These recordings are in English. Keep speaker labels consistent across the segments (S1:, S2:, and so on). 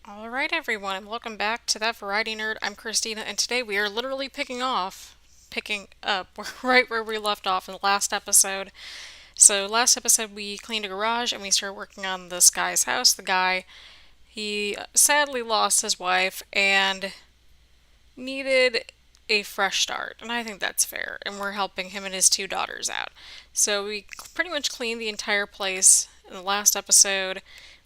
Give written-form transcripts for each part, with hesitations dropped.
S1: Alright everyone, and welcome back to That Variety Nerd. I'm Christina, and today we are literally picking up right where we left off in the last episode. So last episode we cleaned a garage and we started working on this guy's house. The guy, he sadly lost his wife and needed a fresh start, and I think that's fair, and we're helping him and his two daughters out. So we pretty much cleaned the entire place in the last episode.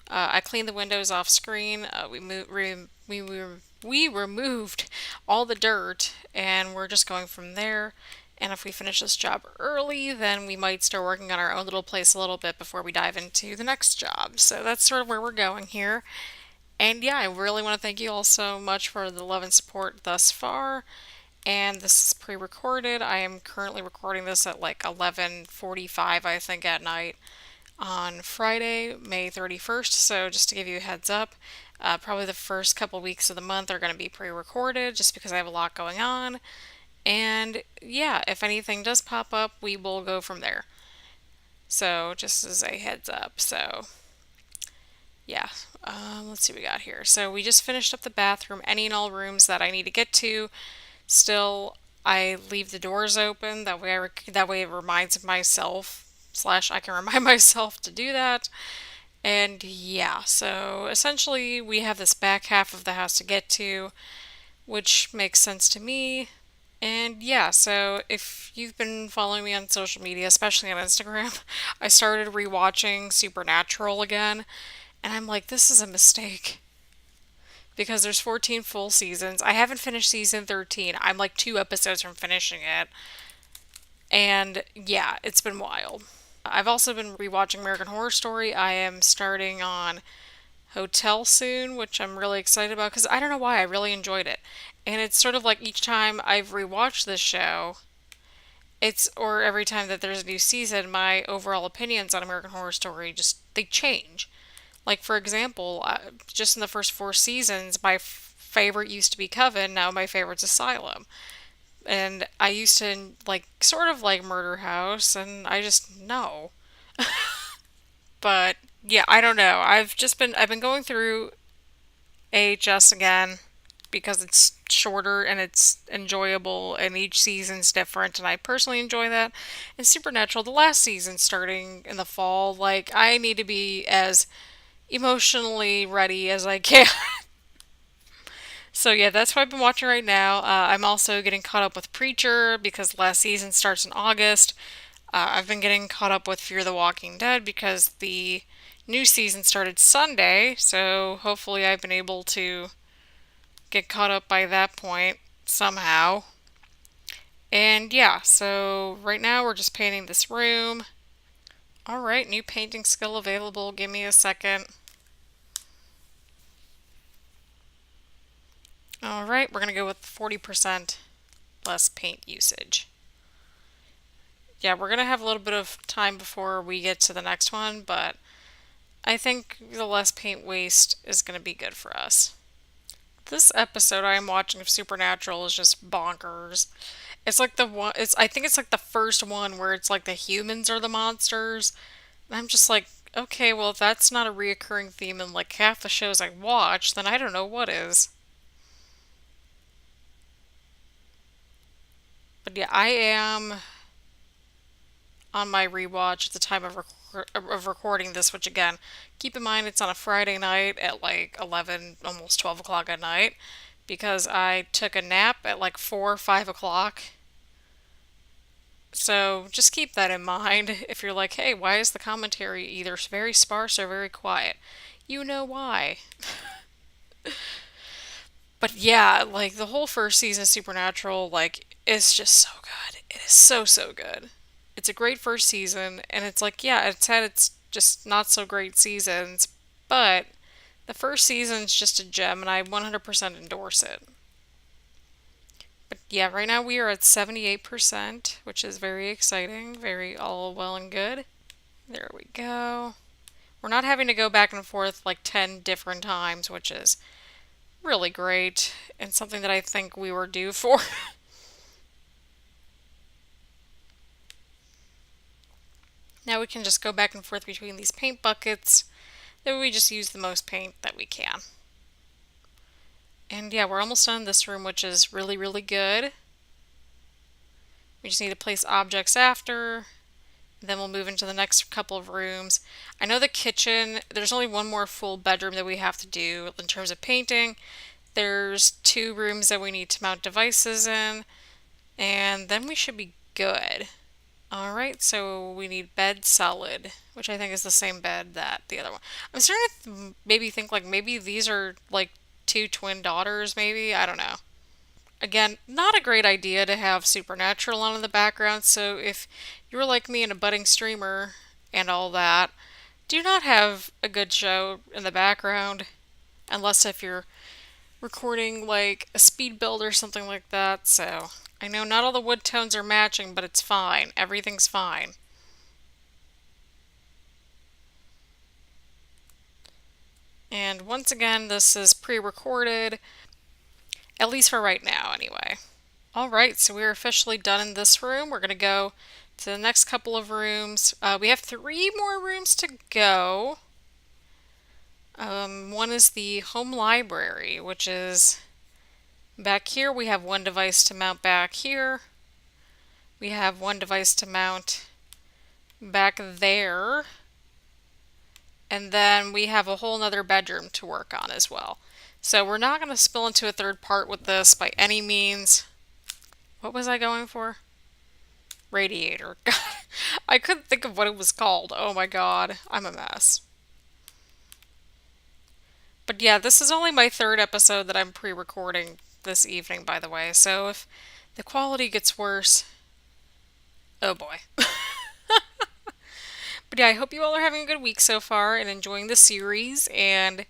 S1: I cleaned the windows off screen. We removed all the dirt, and we're just going from there. And if we finish this job early, then we might start working on our own little place a little bit before we dive into the next job. So that's sort of where we're going here. And yeah, I really want to thank you all so much for the love and support thus far. And this is pre-recorded. I am currently recording this at like 11:45, I think, at night on Friday, May 31st. So just to give you a heads up, probably the first couple weeks of the month are going to be pre-recorded just because I have a lot going on. And yeah, if anything does pop up, we will go from there. So just as a heads up. So yeah, let's see what we got here. So we just finished up the bathroom, any and all rooms that I need to get to. Still, I leave the doors open. That way it reminds myself slash I can remind myself to do that. And yeah, so essentially we have this back half of the house to get to, which makes sense to me. And yeah, so if you've been following me on social media, especially on Instagram, I started rewatching Supernatural again, and I'm like, this is a mistake because there's 14 full seasons. I haven't finished season 13. I'm like 2 episodes from finishing it. And yeah, it's been wild. I've also been rewatching American Horror Story. I am starting on Hotel soon, which I'm really excited about because I don't know why I really enjoyed it. And it's sort of like each time I've rewatched this show, or every time that there's a new season, my overall opinions on American Horror Story just they change. Like for example, just in the first 4 seasons, my favorite used to be Coven. Now my favorite's Asylum. And I used to like sort of like Murder House, and I just no. But yeah, I don't know. I've been going through AHS again because it's shorter and it's enjoyable and each season's different and I personally enjoy that. And Supernatural, the last season starting in the fall, like I need to be as emotionally ready as I can. So yeah, that's what I've been watching right now. I'm also getting caught up with Preacher because last season starts in August. I've been getting caught up with Fear the Walking Dead because the new season started Sunday, so hopefully I've been able to get caught up by that point somehow. And yeah, so right now we're just painting this room. Alright, new painting skill available. Give me a second. Alright, we're going to go with 40% less paint usage. Yeah, we're going to have a little bit of time before we get to the next one, but I think the less paint waste is going to be good for us. This episode I am watching of Supernatural is just bonkers. It's like the one, it's I think it's like the first one where it's like the humans are the monsters. And I'm just like, okay, well if that's not a reoccurring theme in like half the shows I watch, then I don't know what is. But yeah, I am on my rewatch at the time of recording this, which again, keep in mind it's on a Friday night at like 11, almost 12 o'clock at night, because I took a nap at like 4 or 5 o'clock. So just keep that in mind if you're like, hey, why is the commentary either very sparse or very quiet? You know why. But yeah, like the whole first season of Supernatural, like, it's just so good. It is so, so good. It's a great first season, and it's like, yeah, it's had its just not so great seasons, but the first season's just a gem, and I 100% endorse it. But yeah, right now we are at 78%, which is very exciting, very all well and good. There we go. We're not having to go back and forth like 10 different times, which is really great and something that I think we were due for. Now we can just go back and forth between these paint buckets. Then we just use the most paint that we can. And yeah, we're almost done in this room, which is really, really good. We just need to place objects after. Then we'll move into the next couple of rooms. I know the kitchen, there's only one more full bedroom that we have to do in terms of painting. There's two rooms that we need to mount devices in, and then we should be good. Alright, so we need bed solid, which I think is the same bed that the other one. I'm starting to maybe think like maybe these are like two twin daughters, maybe? I don't know. Again, not a great idea to have Supernatural on in the background, so if you're like me and a budding streamer and all that, do not have a good show in the background, unless if you're recording like a speed build or something like that. So I know not all the wood tones are matching, but it's fine. Everything's fine. And once again, this is pre-recorded, at least for right now anyway. Alright, so we're officially done in this room. We're going to go to the next couple of rooms. We have three more rooms to go. One is the home library, which is back here. We have one device to mount back here. We have one device to mount back there. And then we have a whole nother bedroom to work on as well. So we're not going to spill into a third part with this by any means. What was I going for? Radiator. I couldn't think of what it was called. Oh my god, I'm a mess. But yeah, this is only my third episode that I'm pre-recording this evening, by the way. So if the quality gets worse, oh boy. But yeah, I hope you all are having a good week so far and enjoying the series. And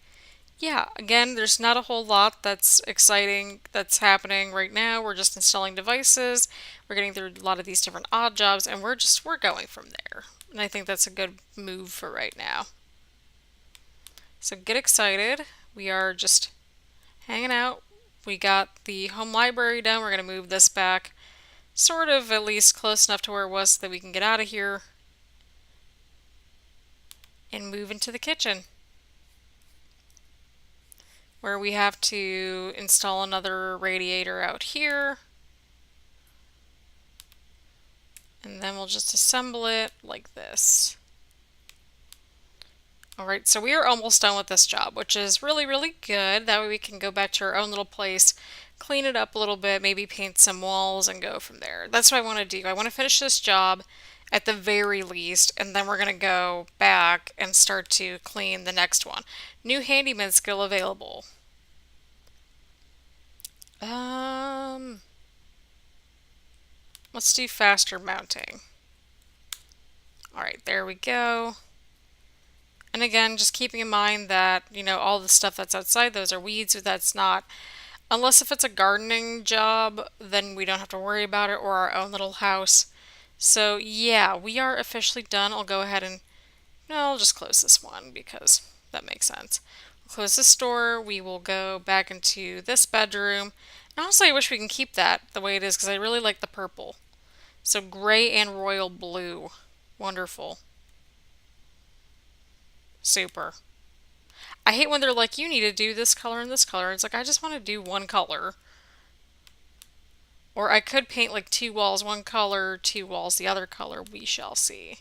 S1: yeah, again, there's not a whole lot that's exciting that's happening right now. We're just installing devices. We're getting through a lot of these different odd jobs, and we're going from there. And I think that's a good move for right now. So get excited. We are just hanging out. We got the home library done. We're going to move this back sort of at least close enough to where it was so that we can get out of here and move into the kitchen, where we have to install another radiator out here. And then we'll just assemble it like this. Alright, so we are almost done with this job, which is really, really good. That way we can go back to our own little place, clean it up a little bit, maybe paint some walls and go from there. That's what I want to do. I want to finish this job at the very least, and then we're going to go back and start to clean the next one. New handyman skill available. Let's do faster mounting. Alright, there we go. And again, just keeping in mind that, all the stuff that's outside, those are weeds. That's not, unless if it's a gardening job, then we don't have to worry about it, or our own little house. So yeah, we are officially done. I'll go ahead and, no, I'll just close this one because that makes sense. We'll close this door. We will go back into this bedroom. And honestly, I wish we can keep that the way it is because I really like the purple. So gray and royal blue. Wonderful. Super. I hate when they're like, you need to do this color and this color. It's like, I just want to do one color. Or I could paint like two walls one color, two walls the other color. We shall see.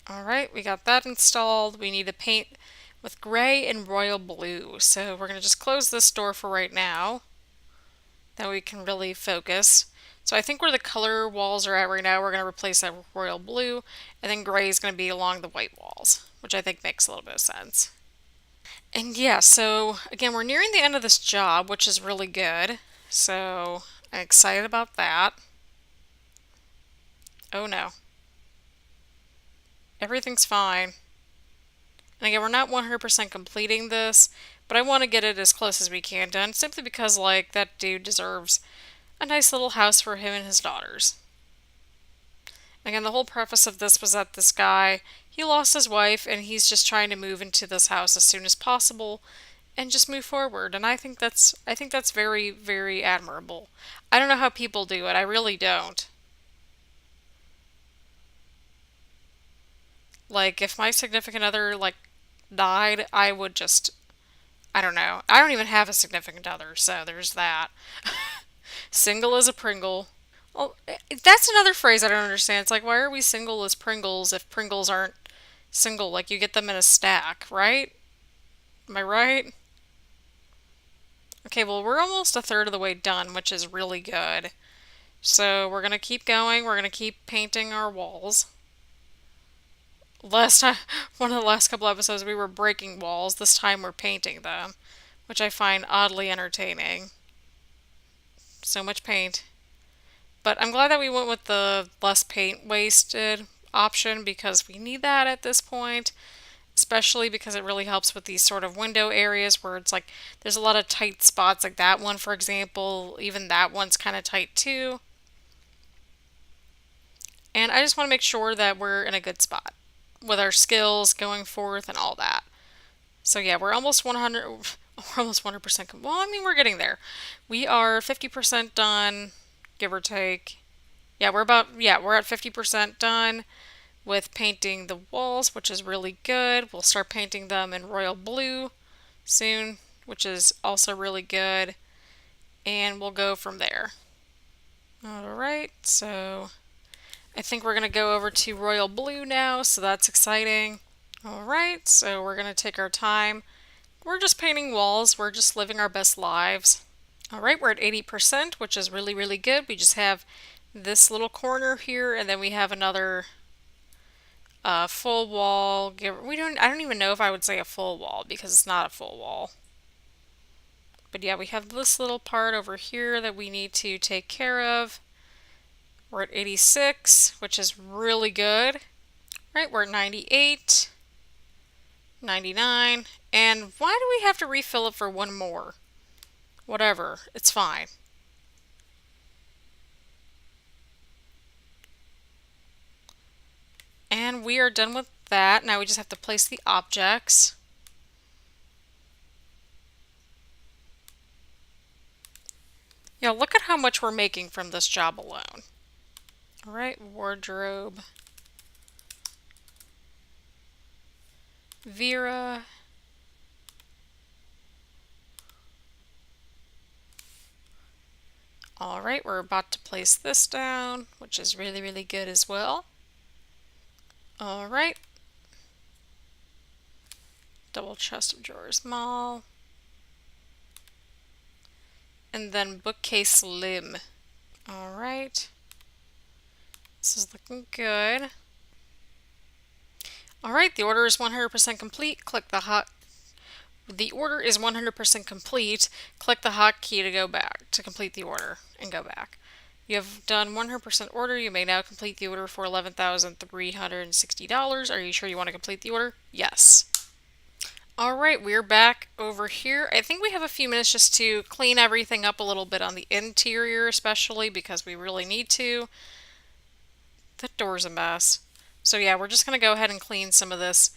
S1: Alright, we got that installed. We need to paint with gray and royal blue. So we're going to just close this door for right now. That we can really focus. So I think where the color walls are at right now, we're going to replace that with royal blue. And then gray is going to be along the white walls, which I think makes a little bit of sense. And yeah, so again, we're nearing the end of this job, which is really good. So I'm excited about that. Oh no. Everything's fine. And again, we're not 100% completing this, but I want to get it as close as we can done, simply because, like, that dude deserves a nice little house for him and his daughters. Again, the whole preface of this was that this guy, he lost his wife, and he's just trying to move into this house as soon as possible and just move forward. And I think that's very, very admirable. I don't know how people do it. I really don't. Like, if my significant other, like, died, I would just, I don't know. I don't even have a significant other, so there's that. Single as a Pringle. Well, that's another phrase I don't understand. It's like, why are we single as Pringles if Pringles aren't single? Like, you get them in a stack, right? Am I right? Okay, well, we're almost a third of the way done, which is really good. So we're going to keep going. We're going to keep painting our walls. Last time, one of the last couple episodes, we were breaking walls. This time we're painting them, which I find oddly entertaining. So much paint. But I'm glad that we went with the less paint wasted option because we need that at this point, especially because it really helps with these sort of window areas where it's like there's a lot of tight spots, like that one, for example. Even that one's kind of tight too. And I just want to make sure that we're in a good spot with our skills going forth and all that. So yeah, we're almost 100, we're almost 100%. Well, I mean, we're getting there. We are 50% done, give or take. Yeah, we're at 50% done with painting the walls, which is really good. We'll start painting them in royal blue soon, which is also really good. And we'll go from there. All right, so I think we're going to go over to royal blue now, so that's exciting. All right, so we're going to take our time. We're just painting walls. We're just living our best lives. All right, we're at 80%, which is really, really good. We just have this little corner here, and then we have another full wall. I don't even know if I would say a full wall because it's not a full wall. But yeah, we have this little part over here that we need to take care of. We're at 86, which is really good. Right, we're at 98, 99, and why do we have to refill it for one more? Whatever, it's fine. And we are done with that. Now we just have to place the objects. Yeah, look at how much we're making from this job alone. All right, wardrobe. Vera. All right, we're about to place this down, which is really, really good as well. All right. Double chest of drawers mall. And then bookcase slim. All right. This is looking good. All right, the order is 100% complete. Click the hot. The order is 100% complete. Click the hotkey to go back to complete the order and go back. You have done 100% order. You may now complete the order for $11,360. Are you sure you want to complete the order? Yes. All right, we're back over here. I think we have a few minutes just to clean everything up a little bit on the interior, especially because we really need to. That door's a mess. So yeah, we're just going to go ahead and clean some of this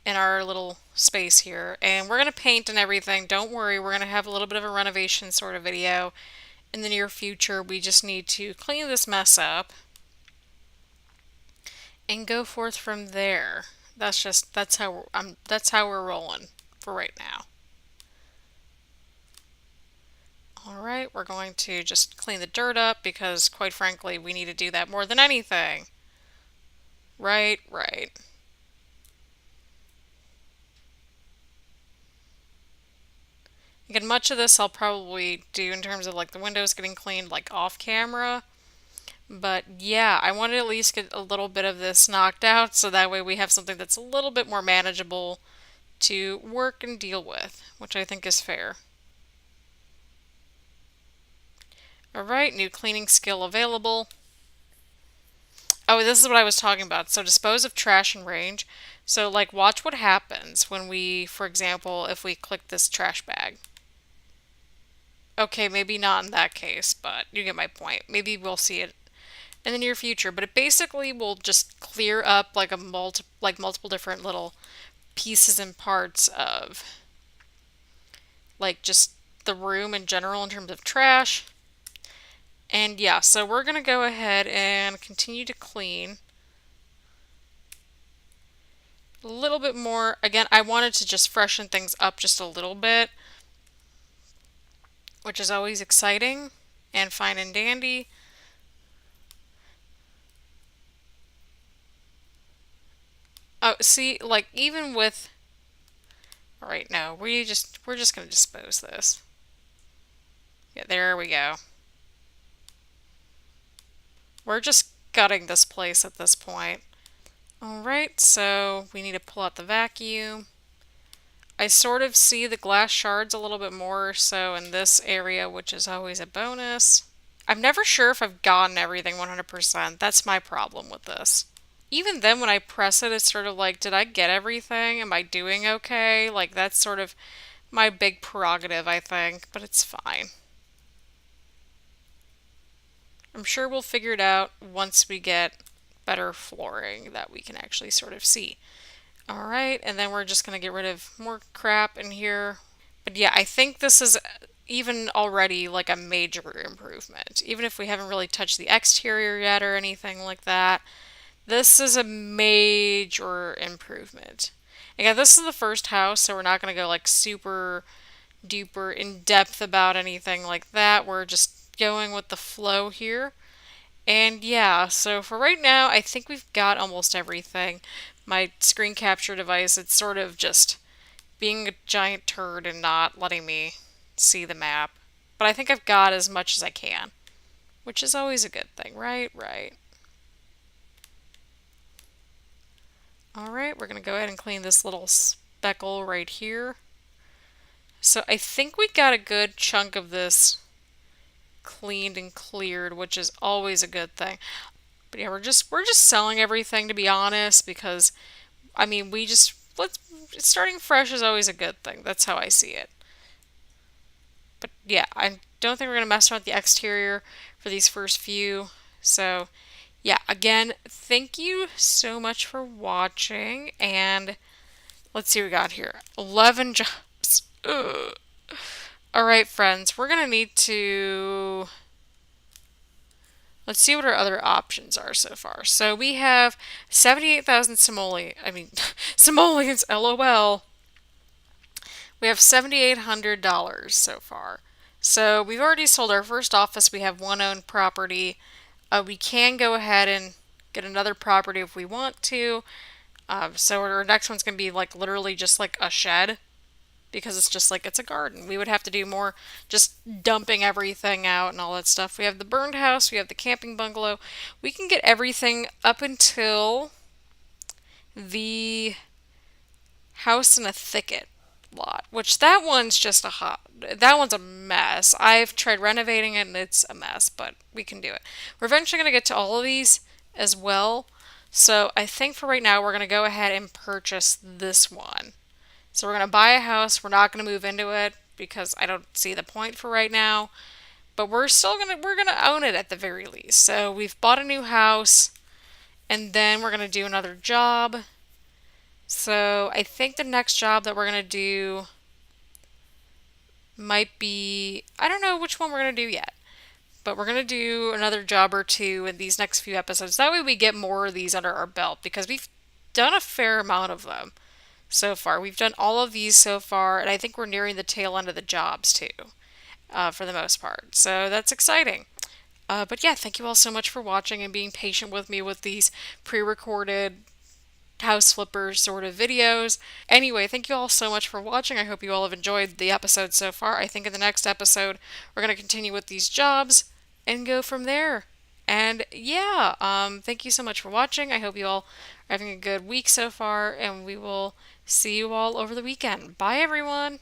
S1: in our little space here. And we're going to paint and everything. Don't worry, we're going to have a little bit of a renovation sort of video in the near future. We just need to clean this mess up and go forth from there. That's how we're rolling for right now. All right, we're going to just clean the dirt up because quite frankly, we need to do that more than anything. Right, right. Again, much of this I'll probably do in terms of like the windows getting cleaned like off camera. But yeah, I want to at least get a little bit of this knocked out so that way we have something that's a little bit more manageable to work and deal with, which I think is fair. Alright, new cleaning skill available. Oh, this is what I was talking about. So dispose of trash and range. So like watch what happens when we, for example, if we click this trash bag. Okay, maybe not in that case, but you get my point. Maybe we'll see it in the near future, but it basically will just clear up like multiple different little pieces and parts of like just the room in general in terms of trash. And yeah, so we're going to go ahead and continue to clean. A little bit more. Again, I wanted to just freshen things up just a little bit, which is always exciting and fine and dandy. Oh, see, like even with, all right, no, we're just gonna dispose this. Yeah, there we go. We're just gutting this place at this point. All right, so we need to pull out the vacuum. I sort of see the glass shards a little bit more so in this area, which is always a bonus. I'm never sure if I've gotten everything 100%. That's my problem with this. Even then, when I press it, it's sort of like, did I get everything? Am I doing okay? Like, that's sort of my big prerogative, I think, but it's fine. I'm sure we'll figure it out once we get better flooring that we can actually sort of see. All right, and then we're just going to get rid of more crap in here. But yeah, I think this is even already like a major improvement. Even if we haven't really touched the exterior yet or anything like that, this is a major improvement. Again, this is the first house, so we're not going to go like super duper in depth about anything like that. We're just going with the flow here. And yeah, so for right now, I think we've got almost everything. My screen capture device, it's sort of just being a giant turd and not letting me see the map. But I think I've got as much as I can, which is always a good thing, right? Right. All right, we're going to go ahead and clean this little speckle right here. So I think we got a good chunk of this cleaned and cleared, which is always a good thing. But yeah, we're just selling everything to be honest, because I mean we just let's starting fresh is always a good thing. That's how I see it. But yeah, I don't think we're gonna mess around with the exterior for these first few. So yeah, again, thank you so much for watching, and let's see what we got here. 11 jobs. Ugh. All right, friends, we're gonna need to. Let's see what our other options are so far. So we have 78,000 simoleons, lol. We have $7,800 so far. So we've already sold our first office. We have one owned property. We can go ahead and get another property if we want to. So our next one's going to be like literally just like a shed, because it's just like it's a garden. We would have to do more just dumping everything out and all that stuff. We have the burned house, we have the camping bungalow. We can get everything up until the house in a thicket lot, which that one's just that one's a mess. I've tried renovating it and it's a mess, but we can do it. We're eventually going to get to all of these as well. So I think for right now we're going to go ahead and purchase this one. So we're going to buy a house. We're not going to move into it because I don't see the point for right now. But we're going to own it at the very least. So we've bought a new house and then we're going to do another job. So I think the next job that we're going to do might be, I don't know which one we're going to do yet. But we're going to do another job or two in these next few episodes. That way we get more of these under our belt, because we've done a fair amount of them so far. We've done all of these so far, and I think we're nearing the tail end of the jobs too, for the most part. So that's exciting. But yeah, thank you all so much for watching and being patient with me with these pre-recorded house flippers sort of videos. Anyway, thank you all so much for watching. I hope you all have enjoyed the episode so far. I think in the next episode, we're going to continue with these jobs and go from there. And yeah, thank you so much for watching. I hope you all are having a good week so far, and we will see you all over the weekend. Bye, everyone.